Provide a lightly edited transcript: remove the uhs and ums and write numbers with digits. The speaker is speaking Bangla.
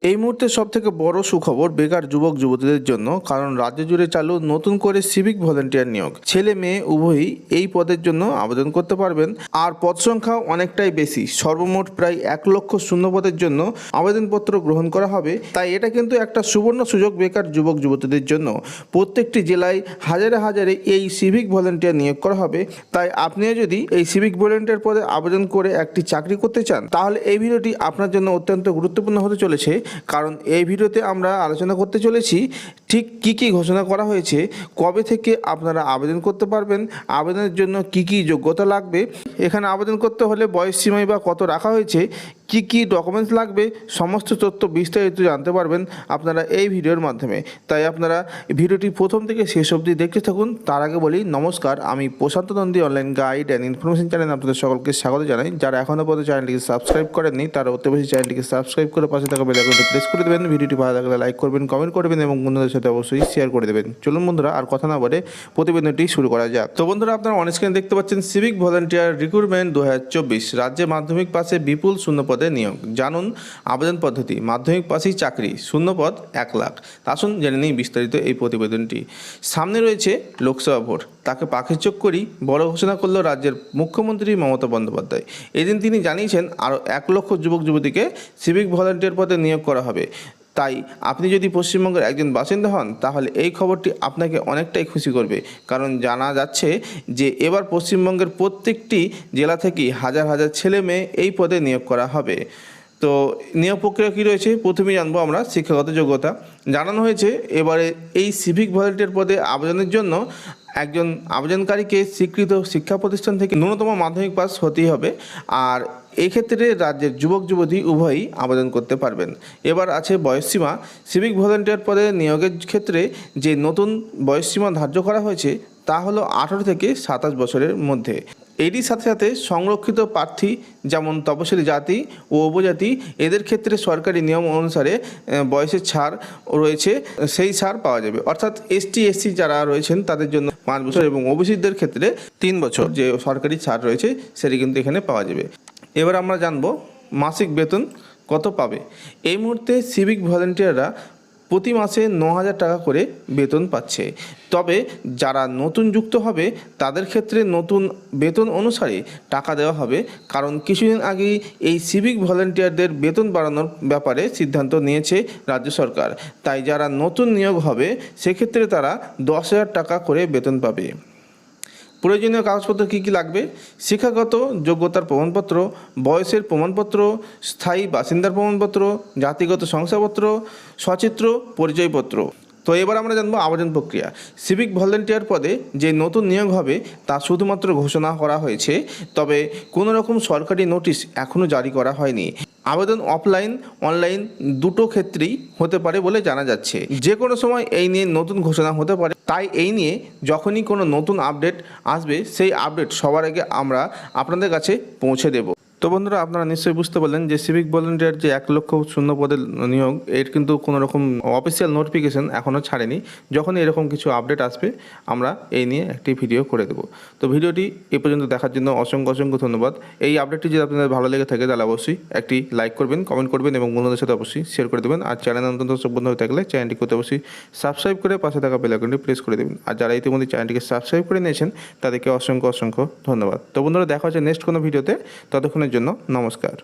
এই মুহূর্তে সবথেকে বড় সুখবর বেকার যুবক যুবতীদের জন্য, কারণ রাজ্য জুড়ে চালু নতুন করে সিভিক ভলেন্টিয়ার নিয়োগ। ছেলে মেয়ে উভয়ই এই পদের জন্য আবেদন করতে পারবেন। আর পদ সংখ্যা অনেকটাই বেশি, সর্বমোট প্রায় 1,00,000 শূন্য পদের জন্য আবেদনপত্র গ্রহণ করা হবে। তাই এটা কিন্তু একটা সুবর্ণ সুযোগ বেকার যুবক যুবতীদের জন্য। প্রত্যেকটি জেলায় হাজারে হাজারে এই সিভিক ভলেন্টিয়ার নিয়োগ করা হবে। তাই আপনিও যদি এই সিভিক ভলেন্টিয়ার পদে আবেদন করে একটি চাকরি করতে চান, তাহলে এই ভিডিওটি আপনার জন্য অত্যন্ত গুরুত্বপূর্ণ হতে চলেছে। কারণ এই ভিডিওতে আমরা আলোচনা করতে চলেছি ঠিক কী কী ঘোষণা করা হয়েছে, কবে থেকে আপনারা আবেদন করতে পারবেন, আবেদনের জন্য কী কী যোগ্যতা লাগবে, এখানে আবেদন করতে হলে বয়স সীমাই বা কত রাখা হয়েছে, কী কী ডকুমেন্টস লাগবে, সমস্ত তথ্য বিস্তারিত জানতে পারবেন আপনারা এই ভিডিওর মাধ্যমে। তাই আপনারা ভিডিওটি প্রথম থেকে শেষ অবধি দেখতে থাকুন। তার আগে বলি নমস্কার, আমি Prashant Nandi online guide and information চ্যানেলে আপনাদের সকলকে স্বাগত জানাই। যারা এখনও পর্যন্ত চ্যানেলটিকে সাবস্ক্রাইব করেননি তারা অতি বেশি চ্যানেলটিকে সাবস্ক্রাইব করে পাশে থাকা বেল আইকনটি প্রেস করে দেবেন। ভিডিওটি ভালো লাগলে লাইক করবেন, কমেন্ট করবেন এবং বন্ধুদের সাথে অবশ্যই শেয়ার করে দেবেন। চলুন বন্ধুরা, আর কথা না বলে প্রতিবেদনটি শুরু করা যাক। তো বন্ধুরা, আপনারা অন স্ক্রিনে দেখতে পাচ্ছেন সিভিক ভলেন্টিয়ার রিক্রুটমেন্ট 2024 রাজ্যে মাধ্যমিক পাশে বিপুল শূন্য পদে নিয়োগ। জানুন আবেদন পদ্ধতি। মাধ্যমিক পাশেই চাকরি, শূন্যপদ 1,00,000। আসুন জেনে নিই বিস্তারিত এই প্রতিবেদনটি। সামনে রয়েছে লোকসভা ভোট, তাকে পাখির চোখ করেই বড় ঘোষণা করল রাজ্যের মুখ্যমন্ত্রী মমতা বন্দ্যোপাধ্যায়। এদিন তিনি জানিয়েছেন আরও 1,00,000 যুবক যুবতীকে সিভিক ভলেন্টিয়ার পদে নিয়োগ করা হবে। তাই আপনি যদি পশ্চিমবঙ্গের একজন বাসিন্দা হন, তাহলে এই খবরটি আপনাকে অনেকটাই খুশি করবে। কারণ জানা যাচ্ছে যে এবার পশ্চিমবঙ্গের প্রত্যেকটি জেলা থেকেই হাজার হাজার ছেলে মেয়ে এই পদে নিয়োগ করা হবে। তো নিয়োগ প্রক্রিয়া কী রয়েছে, প্রথমেই জানবো আমরা শিক্ষাগত যোগ্যতা। জানানো হয়েছে এবারে এই সিভিক ভলেন্টিয়ার পদে আবেদনের জন্য একজন আবেদনকারীকে স্বীকৃত শিক্ষা প্রতিষ্ঠান থেকে ন্যূনতম মাধ্যমিক পাস হতেই হবে। আর এই ক্ষেত্রে রাজ্যের যুবক যুবতী উভয়ই আবেদন করতে পারবেন। এবার আছে বয়সসীমা। সিভিক ভলেন্টিয়ার পদে নিয়োগের ক্ষেত্রে যে নতুন বয়সসীমা ধার্য করা হয়েছে তা হলো 18 থেকে 27 বছরের মধ্যে। এরই সাথে সাথে সংরক্ষিত প্রার্থী যেমন তপশিলি জাতি ও উপজাতি, এদের ক্ষেত্রে সরকারি নিয়ম অনুসারে বয়সের ছাড় রয়েছে, সেই ছাড় পাওয়া যাবে। অর্থাৎ এসটি এসসি যারা রয়েছেন তাদের জন্য 5 বছর এবং ওবিসিদের ক্ষেত্রে 3 বছর যে সরকারি ছাড় রয়েছে সেটি কিন্তু এখানে পাওয়া যাবে। এবার আমরা জানবো মাসিক বেতন কত পাবে। এই মুহূর্তে সিভিক ভলেন্টিয়াররা প্রতি মাসে 9,000 টাকা করে বেতন পাচ্ছে। তবে যারা নতুন যুক্ত হবে তাদের ক্ষেত্রে নতুন বেতন অনুসারে টাকা দেওয়া হবে। কারণ কিছুদিন আগেই এই সিভিক ভলেন্টিয়ারদের বেতন বাড়ানোর ব্যাপারে সিদ্ধান্ত নিয়েছে রাজ্য সরকার। তাই যারা নতুন নিয়োগ হবে সেক্ষেত্রে তারা 10,000 টাকা করে বেতন পাবে। প্রয়োজনীয় কাগজপত্র কী কী লাগবে? শিক্ষাগত যোগ্যতার প্রমাণপত্র, বয়সের প্রমাণপত্র, স্থায়ী বাসিন্দার প্রমাণপত্র, জাতিগত শংসাপত্র, সচিত্র পরিচয়পত্র। তো এবার আমরা জানবো আবেদন প্রক্রিয়া। সিভিক ভলেন্টিয়ার পদে যে নতুন নিয়োগ হবে তা শুধুমাত্র ঘোষণা করা হয়েছে, তবে কোনো রকম সরকারি নোটিশ এখনও জারি করা হয়নি। আবেদন অফলাইন অনলাইন দুটো ক্ষেত্রেই হতে পারে বলে জানা যাচ্ছে। যে কোনো সময় এই নিয়ে নতুন ঘোষণা হতে পারে। তাই এই নিয়ে যখনই কোনো নতুন আপডেট আসবে সেই আপডেট সবার আগে আমরা আপনাদের কাছে পৌঁছে দেব। তো বন্ধুরা, আপনারা নিশ্চয়ই বুঝতে পারলেন যে সিভিক ভলেন্টিয়ার যে 1,00,000 শূন্য পদের নিয়োগ, এর কিন্তু কোনো রকম অফিসিয়াল নোটিফিকেশন এখনও ছাড়েনি। যখনই এরকম কিছু আপডেট আসবে আমরা এই নিয়ে একটি ভিডিও করে দেবো। তো ভিডিওটি এ পর্যন্ত দেখার জন্য অসংখ্য অসংখ্য ধন্যবাদ। এই আপডেটটি যদি আপনাদের ভালো লেগে থাকে তাহলে অবশ্যই একটি লাইক করবেন, কমেন্ট করবেন এবং বন্ধুদের সাথে অবশ্যই শেয়ার করে দেবেন। আর চ্যানেল নতুন দর্শক বন্ধু হয়ে থাকলে চ্যানেলটি করতে অবশ্যই সাবস্ক্রাইব করে পাশে থাকা বেল আইকনটি প্রেস করে দেবেন। আর যারা ইতিমধ্যে চ্যানেলটিকে সাবস্ক্রাইব করে নিয়েছেন তাদেরকে অসংখ্য অসংখ্য ধন্যবাদ। তো বন্ধুরা, দেখা হচ্ছে নেক্সট কোনো ভিডিওতে। ততক্ষণের জন্য নমস্কার।